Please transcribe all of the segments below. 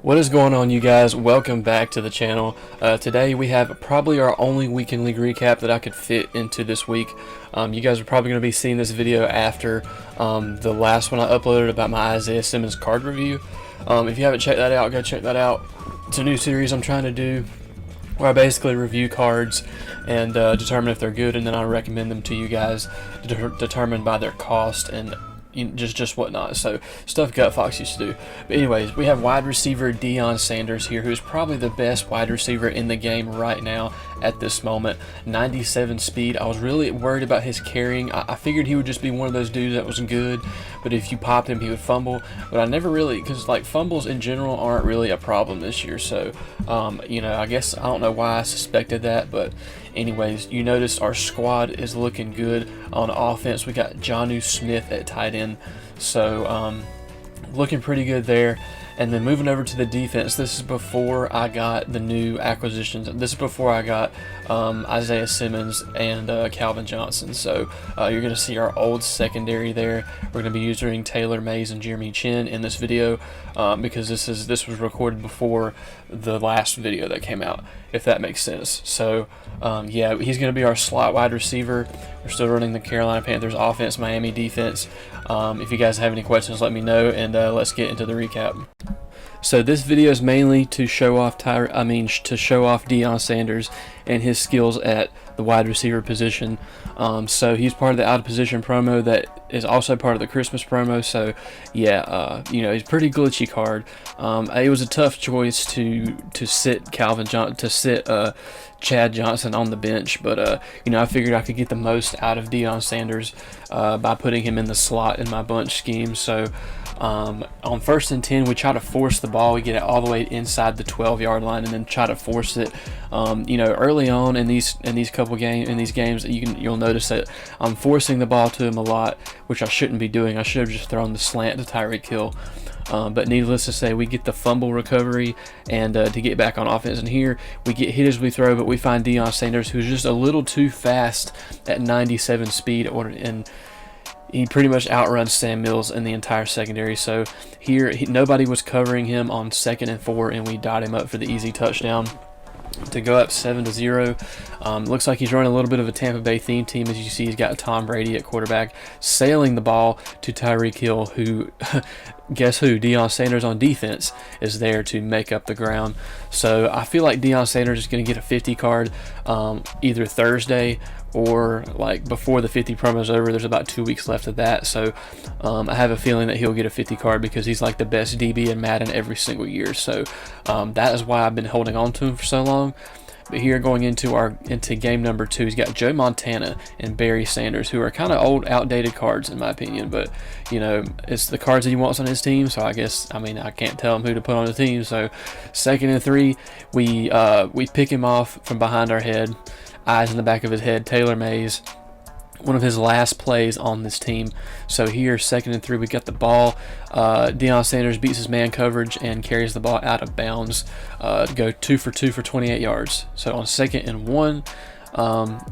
What is going on, you guys? Welcome back to the channel. Today we have probably our only weekend league recap that I could fit into this week. You guys are probably going to be seeing this video after the last one I uploaded about my Isaiah Simmons card review. If you haven't checked that out, go check that out. It's a new series I'm trying to do where I basically review cards and determine if they're good, and then I recommend them to you guys determined by their cost and just whatnot. So stuff Gut Fox used to do. But anyways, we have wide receiver Deion Sanders here, who's probably the best wide receiver in the game right now at this moment. 97 speed. I was really worried about his carrying. I figured he would just be one of those dudes that was good, but if you popped him he would fumble. But I never really, because like fumbles in general aren't really a problem this year. So I guess I don't know why I suspected that, but anyways, you notice our squad is looking good. On offense, we got Jonnu Smith at tight end, so looking pretty good there. And then moving over to the defense, this is before I got the new acquisitions. This is before I got Isaiah Simmons and Calvin Johnson. So you're going to see our old secondary there. We're going to be using Taylor Mays and Jeremy Chin in this video because this was recorded before the last video that came out, if that makes sense. So yeah, he's going to be our slot wide receiver. We're still running the Carolina Panthers offense, Miami defense. If you guys have any questions, let me know, and let's get into the recap. So this video is mainly to show off Deion Sanders and his skills at the wide receiver position. So he's part of the out of position promo that is also part of the Christmas promo. So yeah, he's a pretty glitchy card. It was a tough choice to sit Chad Johnson on the bench, but I figured I could get the most out of Deion Sanders by putting him in the slot in my bunch scheme. So on 1st and 10, we try to force the ball. We get it all the way inside the 12-yard line and then try to force it. Early on in these games, you'll notice that I'm forcing the ball to him a lot, which I shouldn't be doing. I should have just thrown the slant to Tyreek Hill. But needless to say, we get the fumble recovery and to get back on offense. And here we get hit as we throw, but we find Deion Sanders, who's just a little too fast at 97 speed, and he pretty much outruns Sam Mills in the entire secondary. So here, nobody was covering him on 2nd and 4, and we dot him up for the easy touchdown to go up 7-0. Looks like he's running a little bit of a Tampa Bay theme team. As you see, he's got Tom Brady at quarterback, sailing the ball to Tyreek Hill, who guess who? Deion Sanders on defense is there to make up the ground. So I feel like Deion Sanders is going to get a 50 card either Thursday or like before the 50 promo is over. There's about 2 weeks left of that, so I have a feeling that he'll get a 50 card because he's like the best DB in Madden every single year. So that is why I've been holding on to him for so long. But here, going into game number 2, he's got Joe Montana and Barry Sanders, who are kind of old, outdated cards in my opinion. But it's the cards that he wants on his team, so I can't tell him who to put on the team. So 2nd and 3, we pick him off from behind our head, eyes in the back of his head. Taylor Mays, one of his last plays on this team. So here, 2nd and 3, we got the ball. Deion Sanders beats his man coverage and carries the ball out of bounds to go 2 for 2 for 28 yards. So on 2nd and 1,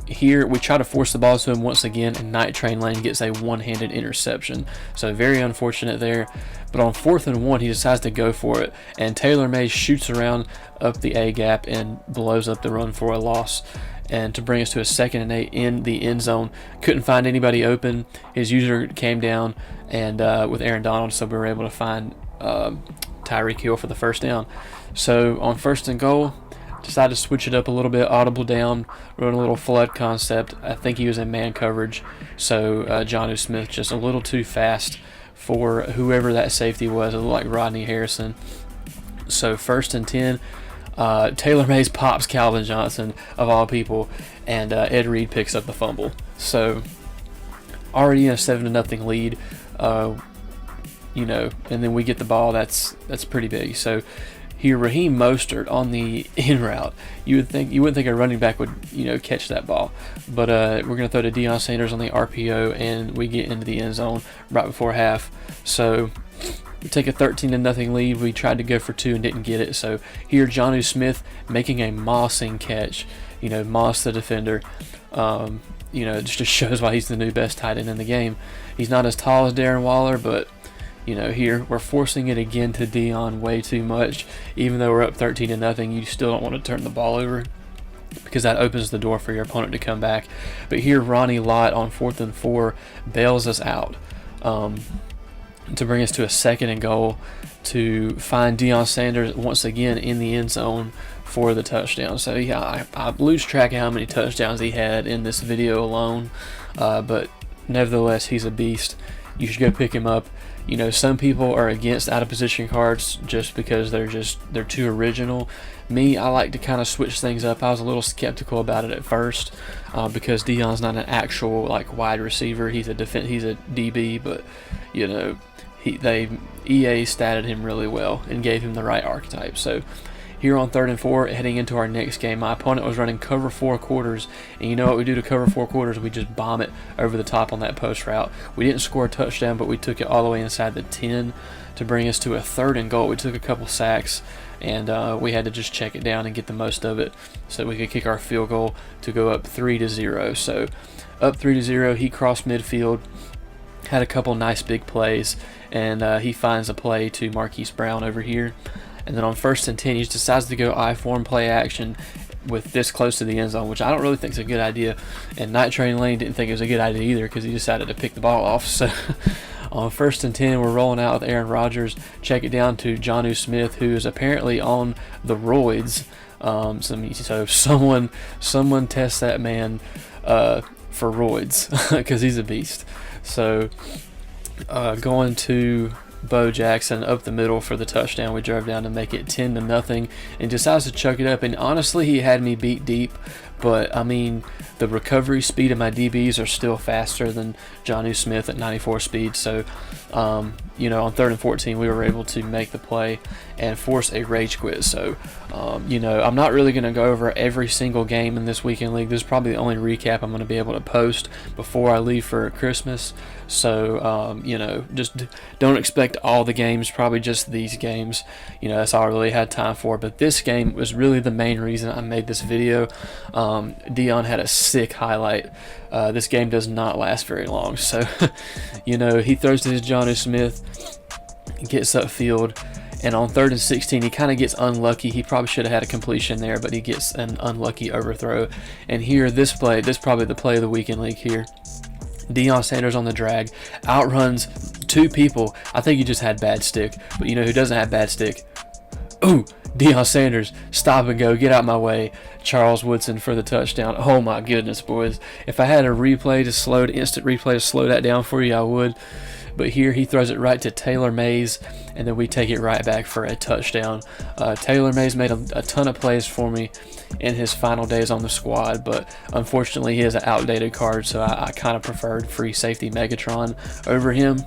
here we try to force the ball to him once again, and Night Train Lane gets a one-handed interception. So very unfortunate there. But on 4th and 1, he decides to go for it, and Taylor Mays shoots around up the A gap and blows up the run for a loss, and to bring us to a 2nd and 8 in the end zone. Couldn't find anybody open. His user came down and with Aaron Donald, so we were able to find Tyreek Hill for the first down. So on 1st and goal, decided to switch it up a little bit, audible down, run a little flood concept. I think he was in man coverage, so Jonnu Smith just a little too fast for whoever that safety was. It looked like Rodney Harrison. So 1st and 10, Taylor Mays pops Calvin Johnson, of all people, and Ed Reed picks up the fumble. So already in a 7-0 lead, and then we get the ball. That's pretty big. So here, Raheem Mostert on the in route. You wouldn't think a running back would catch that ball, but we're gonna throw to Deion Sanders on the RPO, and we get into the end zone right before half. So we take a 13-0 lead. We tried to go for 2 and didn't get it. So here, Jonnu Smith making a mossing catch. Moss the defender. It just shows why he's the new best tight end in the game. He's not as tall as Darren Waller, but You know, here we're forcing it again to Deion way too much. Even though we're up 13-0, you still don't want to turn the ball over because that opens the door for your opponent to come back. But here, Ronnie Lott on 4th and 4 bails us out to bring us to a 2nd and goal to find Deion Sanders once again in the end zone for the touchdown. So yeah, I lose track of how many touchdowns he had in this video alone, but nevertheless, he's a beast. You should go pick him up. You know, some people are against out of position cards just because they're too original. Me, I like to kind of switch things up. I was a little skeptical about it at first because Deion's not an actual like wide receiver. He's a DB, but you know, EA statted him really well and gave him the right archetype. So here on 3rd and 4, heading into our next game, my opponent was running cover 4 quarters, and you know what we do to cover 4 quarters? We just bomb it over the top on that post route. We didn't score a touchdown, but we took it all the way inside the 10 to bring us to a 3rd and goal. We took a couple sacks, and we had to just check it down and get the most of it so we could kick our field goal to go up 3-0. So up 3-0, he crossed midfield, had a couple nice big plays, and he finds a play to Marquise Brown over here. And then on 1st and 10, he just decides to go I-form play action with this close to the end zone, which I don't really think is a good idea. And Night Train Lane didn't think it was a good idea either because he decided to pick the ball off. So on 1st and 10, we're rolling out with Aaron Rodgers. Check it down to Jonnu Smith, who is apparently on the roids. So someone test that man for roids because he's a beast. So going to Bo Jackson up the middle for the touchdown. We drove down to make it 10-0 and decides to chuck it up. And honestly, he had me beat deep. But, I mean, the recovery speed of my DBs are still faster than Jonnu Smith at 94 speed. So, you know, on 3rd and 14, we were able to make the play and force a rage quit. So, you know, I'm not really going to go over every single game in this weekend league. This is probably the only recap I'm going to be able to post before I leave for Christmas. So, you know, just don't expect all the games, probably just these games. You know, that's all I really had time for. But this game was really the main reason I made this video. Deion had a sick highlight. This game does not last very long. So, you know, he throws to his Jonnu Smith, gets upfield, and on 3rd and 16, he kind of gets unlucky. He probably should have had a completion there, but he gets an unlucky overthrow. And here, this is probably the play of the weekend league here. Deion Sanders on the drag, outruns 2 people. I think he just had bad stick, but you know who doesn't have bad stick? Ooh, Deion Sanders, stop and go, get out my way. Charles Woodson for the touchdown. Oh my goodness, boys. If I had a instant replay to slow that down for you, I would. But here he throws it right to Taylor Mays, and then we take it right back for a touchdown. Taylor Mays made a ton of plays for me in his final days on the squad, but unfortunately he is an outdated card, so I kind of preferred free safety Megatron over him.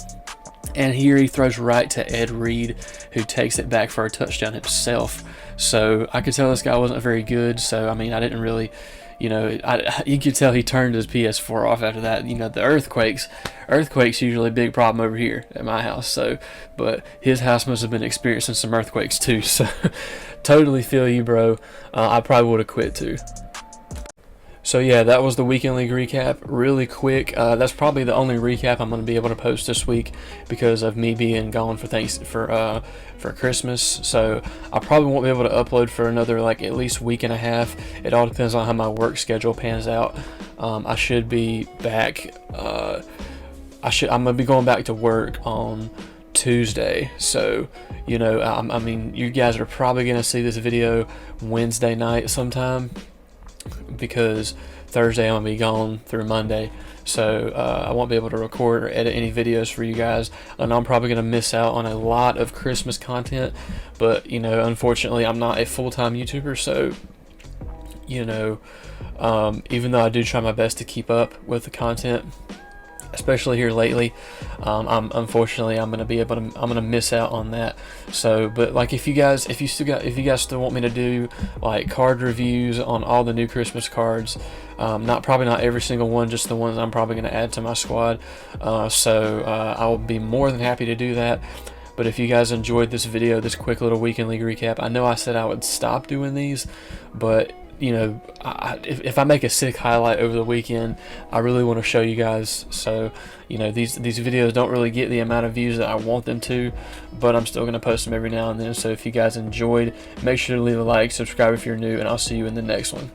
And here he throws right to Ed Reed, who takes it back for a touchdown himself. So I could tell this guy wasn't very good, so I mean, I didn't really, you know, you could tell he turned his PS4 off after that. You know, the earthquakes usually a big problem over here at my house. So, but his house must have been experiencing some earthquakes too. So, totally feel you, bro. I probably would have quit too. So yeah, that was the weekend league recap. Really quick. That's probably the only recap I'm going to be able to post this week because of me being gone for Christmas. So I probably won't be able to upload for another like at least week and a half. It all depends on how my work schedule pans out. I should be back. I'm gonna be going back to work on Tuesday. So you know, I mean, you guys are probably gonna see this video Wednesday night sometime, because Thursday I'm going to be gone through Monday, so I won't be able to record or edit any videos for you guys, and I'm probably going to miss out on a lot of Christmas content. But you know, unfortunately I'm not a full-time YouTuber, so you know, even though I do try my best to keep up with the content, especially here lately, I'm gonna miss out on that. So, but like, if you guys still want me to do like card reviews on all the new Christmas cards, probably not every single one, just the ones I'm probably gonna add to my squad. So I will be more than happy to do that. But if you guys enjoyed this video, this quick little weekend league recap, I know I said I would stop doing these, but you know, if I make a sick highlight over the weekend, I really want to show you guys. So, you know, these videos don't really get the amount of views that I want them to, but I'm still going to post them every now and then. So if you guys enjoyed, make sure to leave a like, subscribe if you're new, and I'll see you in the next one.